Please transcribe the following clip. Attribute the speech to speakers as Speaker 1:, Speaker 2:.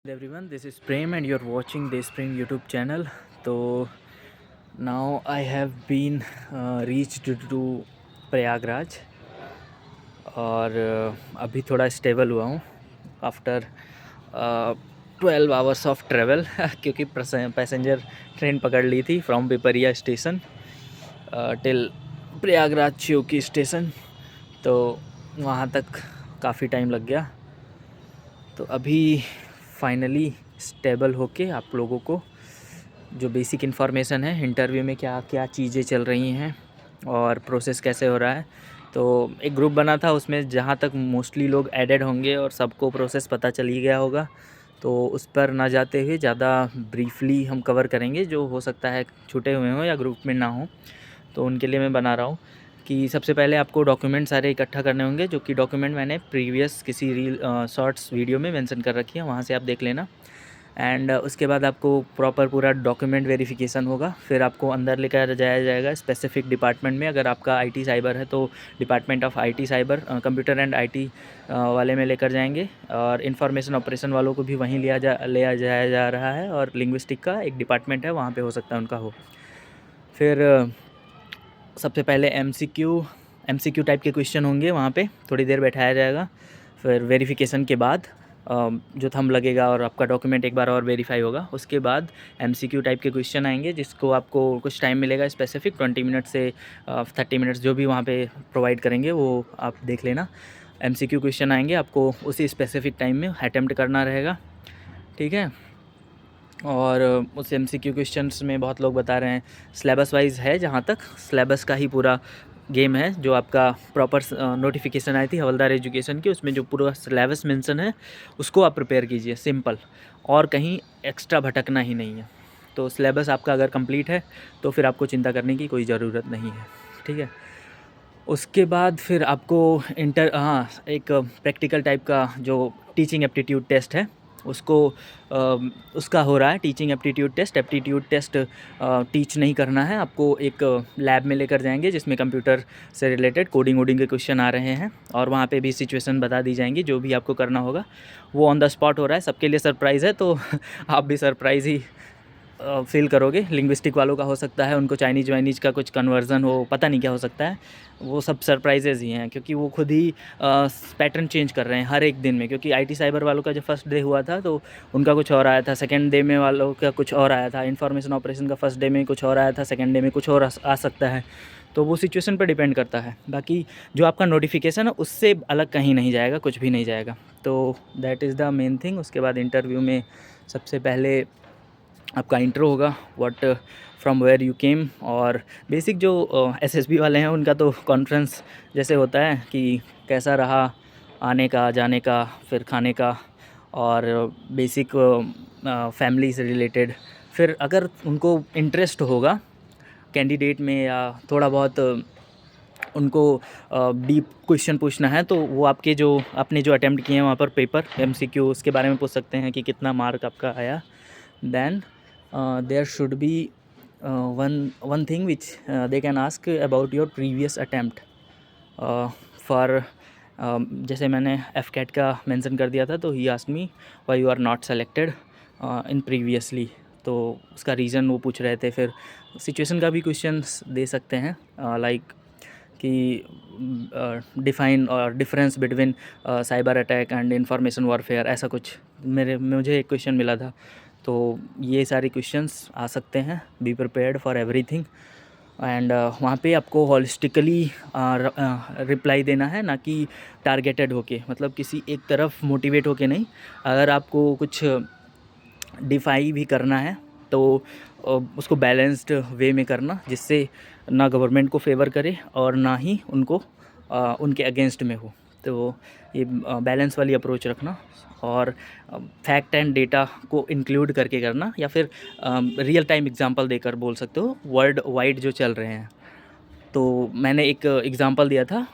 Speaker 1: Everyone, this is Prem and you're watching Dayspring YouTube channel. तो now I have been reached to Prayagraj और अभी थोड़ा stable हुआ हूँ आफ्टर 12 आवर्स ऑफ ट्रेवल क्योंकि पैसेंजर ट्रेन पकड़ ली थी from Pipariya station till Prayagraj चौकी स्टेशन। तो वहाँ तक काफ़ी टाइम लग गया। तो अभी फाइनली स्टेबल होके आप लोगों को जो बेसिक इन्फॉर्मेशन है इंटरव्यू में क्या क्या चीज़ें चल रही हैं और प्रोसेस कैसे हो रहा है, तो एक ग्रुप बना था उसमें जहाँ तक मोस्टली लोग ऐडेड होंगे और सबको प्रोसेस पता चल ही गया होगा। तो उस पर ना जाते हुए ज़्यादा ब्रीफली हम कवर करेंगे, जो हो सकता है छूटे हुए हों या ग्रुप में ना हो, तो उनके लिए मैं बना रहा हूँ कि सबसे पहले आपको डॉक्यूमेंट सारे इकट्ठा करने होंगे, जो कि डॉक्यूमेंट मैंने प्रीवियस किसी रील शॉर्ट्स वीडियो में मेंशन कर रखी है, वहाँ से आप देख लेना। एंड उसके बाद आपको प्रॉपर पूरा डॉक्यूमेंट वेरिफिकेशन होगा। फिर आपको अंदर लेकर जाया जाएगा स्पेसिफिक डिपार्टमेंट में। अगर आपका आईटी साइबर है तो department of IT cyber computer and IT वाले में लेकर जाएंगे, और इन्फॉर्मेशन ऑपरेशन वालों को भी वहीं ले जाया जा रहा है, और लिंग्विस्टिक का एक डिपार्टमेंट है वहाँ पे हो सकता है उनका हो। फिर सबसे पहले एमसीक्यू टाइप के क्वेश्चन होंगे, वहाँ पे थोड़ी देर बैठाया जाएगा। फिर वेरिफिकेशन के बाद जो थंब लगेगा और आपका डॉक्यूमेंट एक बार और वेरीफाई होगा, उसके बाद एमसीक्यू टाइप के क्वेश्चन आएंगे, जिसको आपको कुछ टाइम मिलेगा स्पेसिफिक 20 मिनट से 30 मिनट्स, जो भी वहाँ पे प्रोवाइड करेंगे वो आप देख लेना। एमसीक्यू क्वेश्चन आएंगे, आपको उसी स्पेसिफिक टाइम में अटेम्प्ट करना रहेगा, ठीक है। और उस एमसीक्यू क्वेश्चंस में बहुत लोग बता रहे हैं सिलेबस वाइज है, जहाँ तक सिलेबस का ही पूरा गेम है। जो आपका प्रॉपर नोटिफिकेशन आई थी हवलदार एजुकेशन की, उसमें जो पूरा सिलेबस मेंशन है उसको आप प्रिपेयर कीजिए, सिंपल, और कहीं एक्स्ट्रा भटकना ही नहीं है। तो सिलेबस आपका अगर कंप्लीट है तो फिर आपको चिंता करने की कोई ज़रूरत नहीं है, ठीक है। उसके बाद फिर आपको एक प्रैक्टिकल टाइप का जो टीचिंग एप्टीट्यूड टेस्ट है उसको उसका हो रहा है, टीचिंग एप्टीट्यूड टेस्ट टीच नहीं करना है आपको, एक लैब में लेकर जाएंगे जिसमें कंप्यूटर से रिलेटेड कोडिंग वोडिंग के क्वेश्चन आ रहे हैं, और वहाँ पे भी सिचुएशन बता दी जाएंगी। जो भी आपको करना होगा वो ऑन द स्पॉट हो रहा है, सबके लिए सरप्राइज़ है, तो आप भी सरप्राइज़ ही फील करोगे। लिंग्विस्टिक वालों का हो सकता है उनको चाइनीज़ वाइनीज का कुछ कन्वर्जन हो, पता नहीं क्या हो सकता है, वो सब सरप्राइजेज़ ही हैं, क्योंकि वो खुद ही पैटर्न चेंज कर रहे हैं हर एक दिन में। क्योंकि आईटी साइबर वालों का जो फर्स्ट डे हुआ था तो उनका कुछ और आया था, सेकंड डे में वालों का कुछ और आया था, इन्फॉर्मेशन ऑपरेशन का फर्स्ट डे में कुछ और आया था, सेकंड डे में कुछ और आ सकता है। तो वो सिचुएशन पर डिपेंड करता है। बाकी जो आपका नोटिफिकेशन है उससे अलग कहीं नहीं जाएगा, कुछ भी नहीं जाएगा। तो that is the main thing. उसके बाद इंटरव्यू में सबसे पहले आपका इंट्रो होगा, what from where you came, और बेसिक जो एसएसबी वाले हैं उनका तो कॉन्फ्रेंस जैसे होता है कि कैसा रहा आने का जाने का, फिर खाने का, और बेसिक फैमिली से रिलेटेड। फिर अगर उनको इंटरेस्ट होगा कैंडिडेट में या थोड़ा बहुत उनको डीप क्वेश्चन पूछना है, तो वो आपने जो अटेम्प्ट किए हैं वहाँ पर पेपर एमसीक्यू उसके बारे में पूछ सकते हैं कि कितना मार्क आपका आया। Then there should be one thing which they can ask about your previous attempt for जैसे मैंने FCAT का मेंशन कर दिया था, तो ही asked me why you are not selected in previously, तो उसका रीज़न वो पूछ रहे थे। फिर सिचुएशन का भी क्वेश्चंस दे सकते हैं, लाइक कि डिफ़ाइन और difference between cyber attack and information warfare, ऐसा कुछ मुझे एक क्वेश्चन मिला था। तो ये सारे क्वेश्चंस आ सकते हैं, be prepared for everything. And वहाँ पे आपको हॉलिस्टिकली रिप्लाई देना है, ना कि टारगेटेड होके, मतलब किसी एक तरफ मोटिवेट होके नहीं। अगर आपको कुछ डिफाई भी करना है तो उसको बैलेंस्ड वे में करना, जिससे ना गवर्नमेंट को फेवर करे और ना ही उनको उनके अगेंस्ट में हो। तो ये बैलेंस वाली अप्रोच रखना, और फैक्ट एंड डेटा को इंक्लूड करके करना, या फिर रियल टाइम एग्जांपल देकर बोल सकते हो, वर्ल्ड वाइड जो चल रहे हैं। तो मैंने एक एग्जांपल दिया था